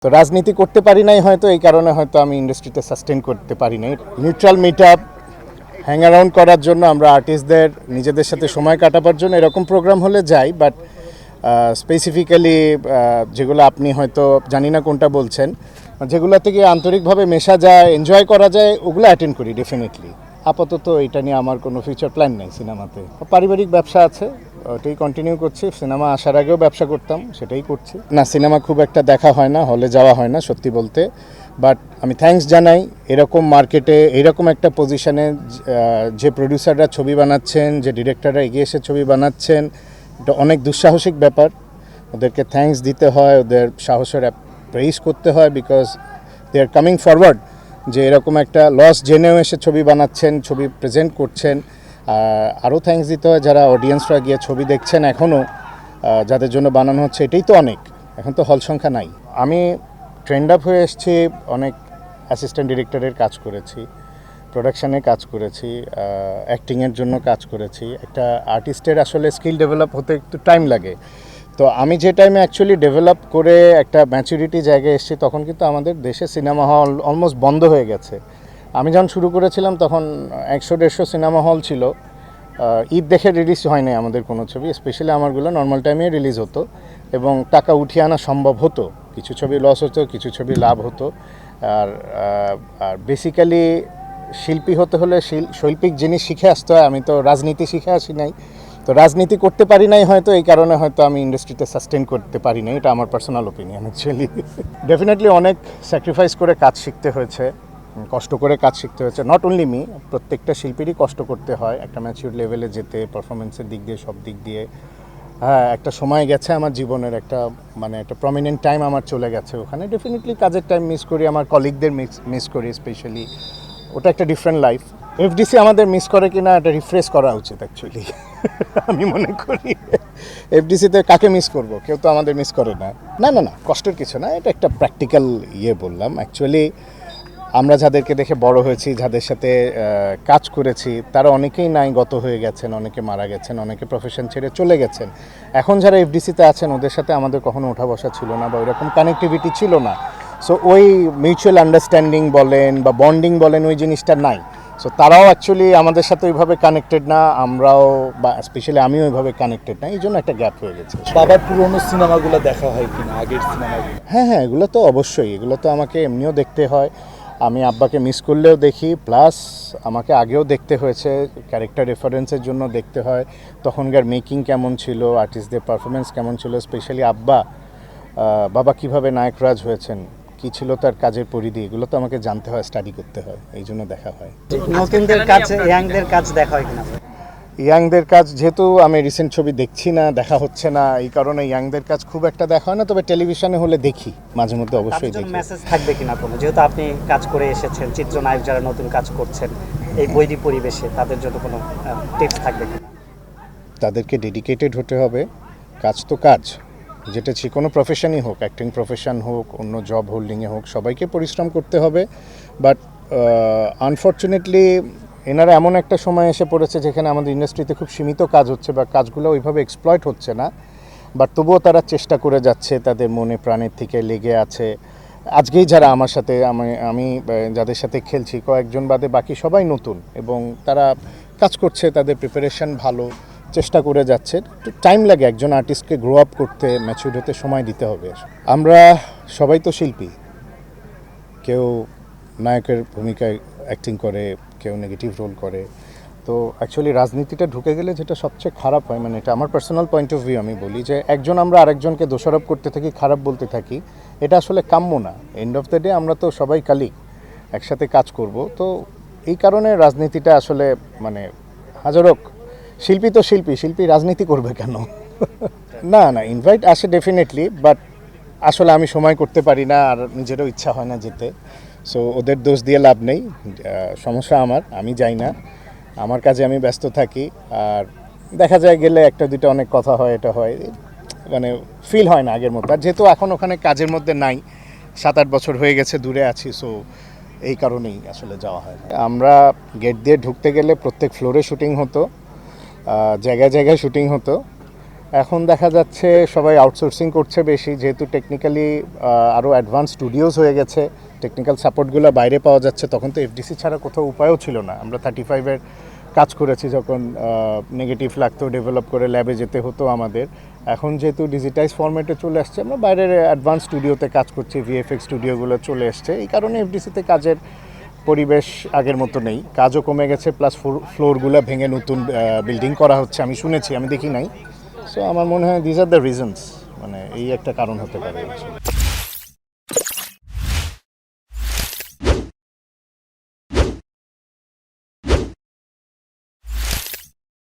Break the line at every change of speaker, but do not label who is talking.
তো রাজনীতি করতে পারি নাই হয়তো এই কারণে হয়তো আমি ইন্ডাস্ট্রিতে সাস্টেন করতে পারি নাই। Neutral meet up hang around করার জন্য আমরা আর্টিস্টদের নিজেদের সাথে সময় কাটাবার জন্য এরকম প্রোগ্রাম হলে যাই, বাট স্পেসিফিক্যালি যেগুলো আপনি হয়তো জানি না কোনটা বলছেন, যেগুলো থেকে আন্তরিকভাবে মেশা যায়, এনজয় করা যায়, ওগুলো অ্যাটেন্ড করি ডেফিনেটলি। আপাতত এটা নিয়ে আমার কোনো ফিউচার প্ল্যান নেই সিনেমাতে। পারিবারিক ব্যবসা আছে, ওটাই কন্টিনিউ করছি। সিনেমা আসার আগেও ব্যবসা করতাম, সেটাই করছি। না, সিনেমা খুব একটা দেখা হয় না, হলে যাওয়া হয় না সত্যি বলতে। বাট আমি থ্যাঙ্কস জানাই এরকম মার্কেটে, এরকম একটা পজিশনে যে প্রডিউসাররা ছবি বানাচ্ছেন, যে ডিরেক্টররা এগিয়ে এসে ছবি বানাচ্ছেন, এটা অনেক দুঃসাহসিক ব্যাপার। ওদেরকে থ্যাঙ্কস দিতে হয়, ওদের সাহসের প্রেইজ করতে হয়, because they are coming forward. যে এরকম একটা লস জেনেও এসে ছবি বানাচ্ছেন, ছবি প্রেজেন্ট করছেন। আরও থ্যাঙ্কস দিতে হয় যারা অডিয়েন্সরা গিয়ে ছবি দেখছেন এখনও, যাদের জন্য বানানো হচ্ছে, এটাই তো অনেক। এখন তো হল সংখ্যা নাই। আমি ট্রেন্ড আপ হয়ে এসেছি, অনেক অ্যাসিস্ট্যান্ট ডিরেক্টরের কাজ করেছি, প্রোডাকশানে কাজ করেছি, অ্যাক্টিংয়ের জন্য কাজ করেছি। একটা আর্টিস্টের আসলে স্কিল ডেভেলপ হতে একটু টাইম লাগে। তো আমি যে টাইমে অ্যাকচুয়ালি ডেভেলপ করে একটা ম্যাচুরিটি জায়গায় এসেছি, তখন কিন্তু আমাদের দেশে সিনেমা হল অলমোস্ট বন্ধ হয়ে গেছে। আমি যখন শুরু করেছিলাম তখন 100-150 সিনেমা হল ছিল। ঈদ দেখে রিলিজ হয়নি আমাদের কোনো ছবি, স্পেশালি আমারগুলো নর্মাল টাইমে রিলিজ হতো এবং টাকা উঠিয়ে আনা সম্ভব হতো। কিছু ছবি লস হতো, কিছু ছবি লাভ হতো। আর বেসিক্যালি শিল্পী হতে হলে শৈল্পিক জিনিস শিখে আসতে হয়। আমি তো রাজনীতি শিখে আসি নাই, তো রাজনীতি করতে পারি নাই হয়তো এই কারণে হয়তো আমি ইন্ডাস্ট্রিতে সাস্টেন করতে পারি নাই। এটা আমার পার্সোনাল ওপিনিয়ন অ্যাকচুয়ালি। ডেফিনেটলি অনেক স্যাক্রিফাইস করে কাজ শিখতে হয়েছে, কষ্ট করে কাজ শিখতে হয়েছে। নট অনলি মি, প্রত্যেকটা শিল্পীরই কষ্ট করতে হয় একটা ম্যাচিউর লেভেলে যেতে, পারফরমেন্সের দিক দিয়ে, সব দিক দিয়ে। হ্যাঁ, একটা সময় গেছে আমার জীবনের, একটা প্রমিনেন্ট টাইম আমার চলে গেছে ওখানে। ডেফিনেটলি কাজের টাইম মিস করি, আমার কলিগদের মিস করি স্পেশালি। ওটা একটা ডিফারেন্ট লাইফ। এফডিসি আমাদের মিস করে কিনা এটা রিফ্রেশ করা উচিত অ্যাকচুয়ালি। আমি মনে করি এফডিসিতে কাকে মিস করব, কেউ তো আমাদের মিস করে না। না না না, কষ্টের কিছু না, এটা একটা প্র্যাকটিক্যাল বললাম। অ্যাকচুয়ালি আমরা যাদেরকে দেখে বড় হয়েছি, যাদের সাথে কাজ করেছি, তারা অনেকেই নাই গত হয়ে গেছেন, অনেকে মারা গেছেন, অনেকে প্রফেশন ছেড়ে চলে গেছেন। এখন যারা এফডিসিতে আছেন ওদের সাথে আমাদের কখনো ওঠা বসা ছিল না, বা ওইরকম কানেক্টিভিটি ছিল না। সো ওই মিউচুয়াল আন্ডারস্ট্যান্ডিং বলেন বা বন্ডিং বলেন, ওই জিনিসটা নাই। সো তারাও অ্যাকচুয়ালি আমাদের সাথে ওইভাবে কানেক্টেড না, আমরাও বা স্পেশালি আমিও ওইভাবে কানেক্টেড না, এই জন্য একটা গ্যাপ হয়ে গেছে।
বাবার পুরনো সিনেমাগুলো দেখা হয় কিনা, আগের সিনেমাগুলো?
হ্যাঁ হ্যাঁ, এগুলো তো অবশ্যই, এগুলো তো আমাকে এমনিও দেখতে হয়। আমি আব্বাকে মিস করলেও দেখি, প্লাস আমাকে আগেও দেখতে হয়েছে, ক্যারেক্টার রেফারেন্সের জন্য দেখতে হয় তখনকার মেকিং কেমন ছিল, আর্টিস্টদের পারফরমেন্স কেমন ছিল, স্পেশালি বাবা কীভাবে নায়করাজ হয়েছেন, কী ছিল তার কাজের পরিধি, এগুলো তো আমাকে জানতে হয়, স্টাডি করতে হয়, এই জন্য দেখা হয়।
নতুনদের কাজ, ইয়াংদের কাজ দেখা হয় কিনা?
ইয়াংদের কাজ যেহেতু আমি রিসেন্ট ছবি দেখছি না, দেখা হচ্ছে না, এই কারণে ইয়াংদের কাজ খুব একটা দেখা হয় না। তবে টেলিভিশনে হলে দেখি, মাঝে মধ্যে অবশ্যই দেখি।
মেসেজ থাকবে কিনা কোনো, যেহেতু আপনি কাজ করে এসেছেন, চিত্রনায়ক যারা নতুন কাজ করছেন এই বৈরী পরিবেশে, তাদের জন্য কোনো টিপস থাকবে কিনা?
তাদেরকে ডেডিকেটেড হতে হবে। কাজ তো কাজ, যেটা যে কোনো প্রফেশনই হোক, অ্যাক্টিং প্রফেশন হোক, অন্য জব হোল্ডিংয়ে হোক, সবাইকে পরিশ্রম করতে হবে। বাট আনফর্চুনেটলি এনারা এমন একটা সময় এসে পড়েছে যেখানে আমাদের ইন্ডাস্ট্রিতে খুব সীমিত কাজ হচ্ছে, বা কাজগুলো ওইভাবে এক্সপ্লয়েট হচ্ছে না। বাট তবুও তারা চেষ্টা করে যাচ্ছে, তাদের মনে প্রাণের থেকে লেগে আছে। আজকেই যারা আমার সাথে, আমি যাদের সাথে খেলছি, কয়েকজন বাদে বাকি সবাই নতুন, এবং তারা কাজ করছে, তাদের প্রিপারেশন ভালো, চেষ্টা করে যাচ্ছে। একটু টাইম লাগে একজন আর্টিস্টকে গ্রো আপ করতে, ম্যাচিউর হতে সময় দিতে হবে। আমরা সবাই তো শিল্পী, কেউ নায়কের ভূমিকায় অ্যাক্টিং করে, কেউ নেগেটিভ রোল করে। তো অ্যাকচুয়ালি রাজনীতিটা ঢুকে গেলে যেটা সবচেয়ে খারাপ হয়, এটা আমার পার্সোনাল পয়েন্ট অফ ভিউ, আমি বলি যে একজন আমরা আরেকজনকে দোষারোপ করতে থাকি, খারাপ বলতে থাকি, এটা আসলে কাম্য না। এন্ড অফ দ্য ডে আমরা তো সবাই কালিগ, একসাথে কাজ করব। তো এই কারণে রাজনীতিটা আসলে হাজারক শিল্পী তো শিল্পী রাজনীতি করবে কেন? না না, ইনভাইট আসে ডেফিনেটলি, বাট আসলে আমি সময় করতে পারি না, আর নিজেরও ইচ্ছা হয় না যেতে। সো ওদের দোষ দিয়ে লাভ নেই, সমস্যা আমি যাই না, আমার কাজে আমি ব্যস্ত থাকি। আর দেখা যায় গেলে একটা দুটো অনেক কথা হয়, এটা হয়, ফিল হয় না আগের মতো। আর যেহেতু এখন ওখানে কাজের মধ্যে নাই, 7-8 বছর হয়ে গেছে দূরে আছি, সো এই কারণেই আসলে যাওয়া হয় না। আমরা গেট দিয়ে ঢুকতে গেলে প্রত্যেক ফ্লোরে শুটিং হতো, জায়গায় জায়গায় শুটিং হতো। এখন দেখা যাচ্ছে সবাই আউটসোর্সিং করছে বেশি, যেহেতু টেকনিক্যালি আরও অ্যাডভান্স স্টুডিওস হয়ে গেছে, টেকনিক্যাল সাপোর্টগুলো বাইরে পাওয়া যাচ্ছে। তখন তো এফডিসি ছাড়া কোথাও উপায়ও ছিল না। আমরা 35-এর কাজ করেছি যখন নেগেটিভ লাগতো, ডেভেলপ করে ল্যাবে যেতে হতো আমাদের। এখন যেহেতু ডিজিটাইজ ফরম্যাটে চলে আসছে, আমরা বাইরের অ্যাডভান্স স্টুডিওতে কাজ করছি, ভিএফএক্স স্টুডিওগুলো চলে এসছে। এই কারণে এফডিসিতে কাজের পরিবেশ আগের মতো নেই, কাজও কমে গেছে, প্লাস ফ্লোরগুলো ভেঙে নতুন বিল্ডিং করা হচ্ছে, আমি শুনেছি, আমি দেখি নাই। সো আমার মনে হয় দিজ আর দ্য রিজনস, মানে এই একটা কারণ হতে পারে।